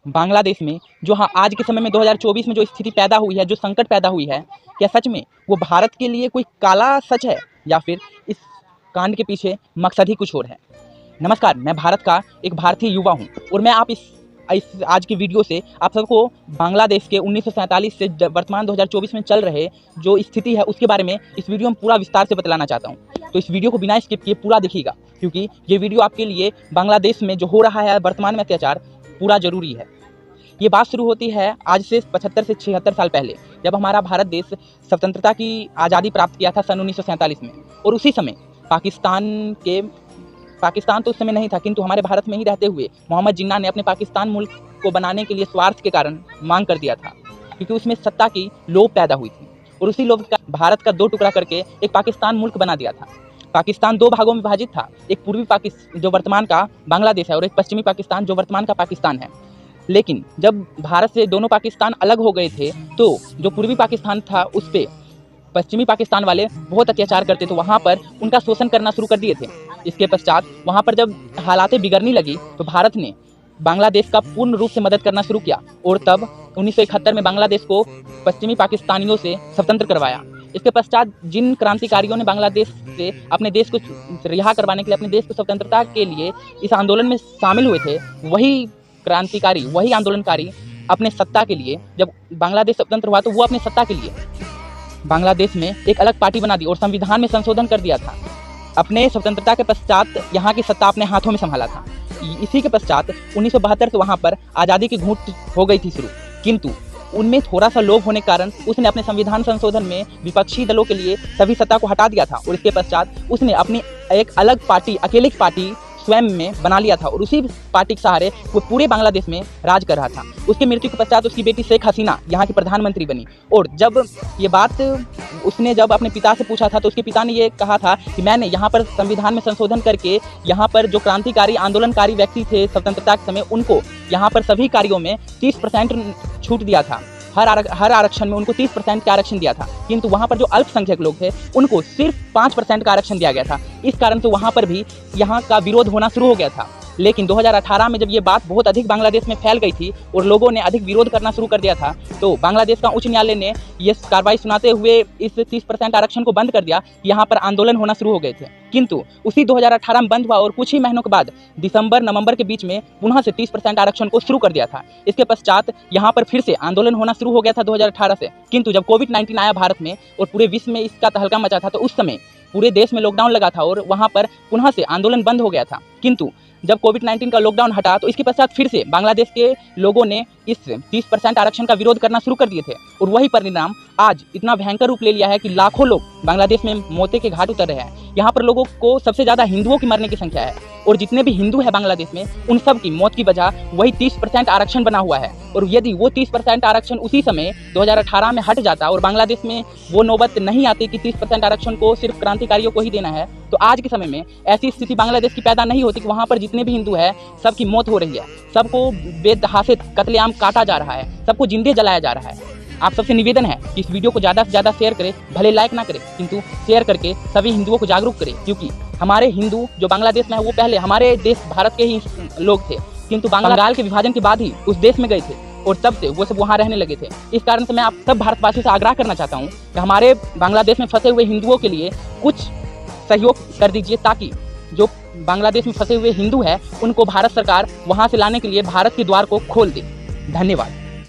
बांग्लादेश में जो आज के समय में 2024 में जो स्थिति पैदा हुई है, जो संकट पैदा हुई है, क्या सच में वो भारत के लिए कोई काला सच है या फिर इस कांड के पीछे मकसद ही कुछ और है। नमस्कार, मैं भारत का एक भारतीय युवा हूं और मैं आप इस आज की वीडियो से आप सबको बांग्लादेश के 1947 से वर्तमान 2024 में चल रहे जो स्थिति है उसके बारे में इस वीडियो में पूरा विस्तार से बतलाना चाहता हूं। तो इस वीडियो को बिना स्किप किए पूरा देखिएगा, क्योंकि ये वीडियो आपके लिए बांग्लादेश में जो हो रहा है वर्तमान में अत्याचार पूरा जरूरी है। ये बात शुरू होती है आज से 75 से 76 साल पहले, जब हमारा भारत देश स्वतंत्रता की आज़ादी प्राप्त किया था सन 1947 में। और उसी समय पाकिस्तान तो उस समय नहीं था, किंतु हमारे भारत में ही रहते हुए मोहम्मद जिन्ना ने अपने पाकिस्तान मुल्क को बनाने के लिए स्वार्थ के कारण मांग कर दिया था, क्योंकि उसमें सत्ता की लोभ पैदा हुई थी। और उसी लोभ का भारत का 2 टुकड़ा करके एक पाकिस्तान मुल्क बना दिया था। पाकिस्तान 2 भागों में विभाजित था, एक पूर्वी पाकिस्तान जो वर्तमान का बांग्लादेश है और एक पश्चिमी पाकिस्तान जो वर्तमान का पाकिस्तान है। लेकिन जब भारत से दोनों पाकिस्तान अलग हो गए थे तो जो पूर्वी पाकिस्तान था उस पर पश्चिमी पाकिस्तान वाले बहुत अत्याचार करते थे, वहाँ पर उनका शोषण करना शुरू कर दिए थे। इसके पश्चात वहाँ पर जब हालातें बिगड़ने लगी तो भारत ने बांग्लादेश का पूर्ण रूप से मदद करना शुरू किया और तब 1971 में बांग्लादेश को पश्चिमी पाकिस्तानियों से स्वतंत्र करवाया। इसके पश्चात जिन क्रांतिकारियों ने बांग्लादेश से अपने देश को रिहा करवाने के लिए, अपने देश को स्वतंत्रता के लिए इस आंदोलन में शामिल हुए थे, वही क्रांतिकारी, वही आंदोलनकारी अपने सत्ता के लिए, जब बांग्लादेश स्वतंत्र हुआ तो वो अपने सत्ता के लिए बांग्लादेश में एक अलग पार्टी बना दी और संविधान में संशोधन कर दिया था। अपने स्वतंत्रता के पश्चात यहाँ की सत्ता अपने हाथों में संभाला था। इसी के पश्चात 1972 से वहाँ पर आज़ादी की घूंट हो गई थी शुरू, किंतु उनमें थोड़ा सा लोभ होने के कारण उसने अपने संविधान संशोधन में विपक्षी दलों के लिए सभी सत्ता को हटा दिया था और इसके पश्चात उसने अपनी एक अलग पार्टी, अकेले की पार्टी स्वयं में बना लिया था और उसी पार्टी के सहारे वो पूरे बांग्लादेश में राज कर रहा था। उसकी मृत्यु के पश्चात उसकी बेटी शेख हसीना यहाँ की प्रधानमंत्री बनी। और जब ये बात उसने जब अपने पिता से पूछा था तो उसके पिता ने ये कहा था कि मैंने यहाँ पर संविधान में संशोधन करके यहाँ पर जो क्रांतिकारी आंदोलनकारी व्यक्ति थे स्वतंत्रता के समय, उनको यहाँ पर सभी कार्यों में 30% छूट दिया था। हर आरक्षण में उनको 30% का आरक्षण दिया था, किंतु वहाँ पर जो अल्पसंख्यक लोग थे उनको सिर्फ 5% का आरक्षण दिया गया था। इस कारण से वहाँ पर भी यहाँ का विरोध होना शुरू हो गया था। लेकिन 2018 में जब ये बात बहुत अधिक बांग्लादेश में फैल गई थी और लोगों ने अधिक विरोध करना शुरू कर दिया था, तो बांग्लादेश का उच्च न्यायालय ने ये कार्रवाई सुनाते हुए इस 30% आरक्षण को बंद कर दिया। यहाँ पर आंदोलन होना शुरू हो गए थे, किंतु उसी 2018 में बंद हुआ और कुछ ही महीनों के बाद दिसंबर-नवंबर के बीच में पुनः से 30% आरक्षण को शुरू कर दिया था। इसके पश्चात यहाँ पर फिर से आंदोलन होना शुरू हो गया था 2018 से, किंतु जब कोविड-19 आया भारत में और पूरे विश्व में इसका तहलका मचा था, तो उस समय पूरे देश में लॉकडाउन लगा था और वहाँ पर पुनः से आंदोलन बंद हो गया था। किंतु जब कोविड-19 का लॉकडाउन हटा तो इसके पश्चात फिर से बांग्लादेश के लोगों ने इस 30% आरक्षण का विरोध करना शुरू कर दिए थे और वही परिणाम आज इतना भयंकर रूप ले लिया है कि लाखों लोग बांग्लादेश में मौत के घाट उतर रहे हैं। यहाँ पर लोगों को सबसे ज़्यादा हिंदुओं की मरने की संख्या है और जितने भी हिंदू हैं बांग्लादेश में उन सब की मौत की वजह वही 30% आरक्षण बना हुआ है। और यदि वो 30% आरक्षण उसी समय 2018 में हट जाता और बांग्लादेश में वो नौबत नहीं आती कि 30% आरक्षण को सिर्फ क्रांतिकारियों को ही देना है, तो आज के समय में ऐसी स्थिति बांग्लादेश की पैदा नहीं होती कि वहाँ पर जितने भी हिंदू हैं सबकी मौत हो रही है, सबको बेतहाशे कत्लेआम काटा जा रहा है, सबको जिंदे जलाया जा रहा है। आप सबसे निवेदन है कि इस वीडियो को ज़्यादा से ज़्यादा शेयर करें, भले लाइक ना करें किंतु शेयर करके सभी हिंदुओं को जागरूक करें, क्योंकि हमारे हिंदू जो बांग्लादेश में है वो पहले हमारे देश भारत के ही लोग थे, किंतु बंगाल के विभाजन के बाद ही उस देश में गए थे और तब से वो सब वहाँ रहने लगे थे। इस कारण से मैं आप सब भारतवासियों से आग्रह करना चाहता हूँ कि हमारे बांग्लादेश में फंसे हुए हिंदुओं के लिए कुछ सहयोग कर दीजिए, ताकि जो बांग्लादेश में फंसे हुए हिंदू हैं उनको भारत सरकार वहाँ से लाने के लिए भारत के द्वार को खोल दे। धन्यवाद।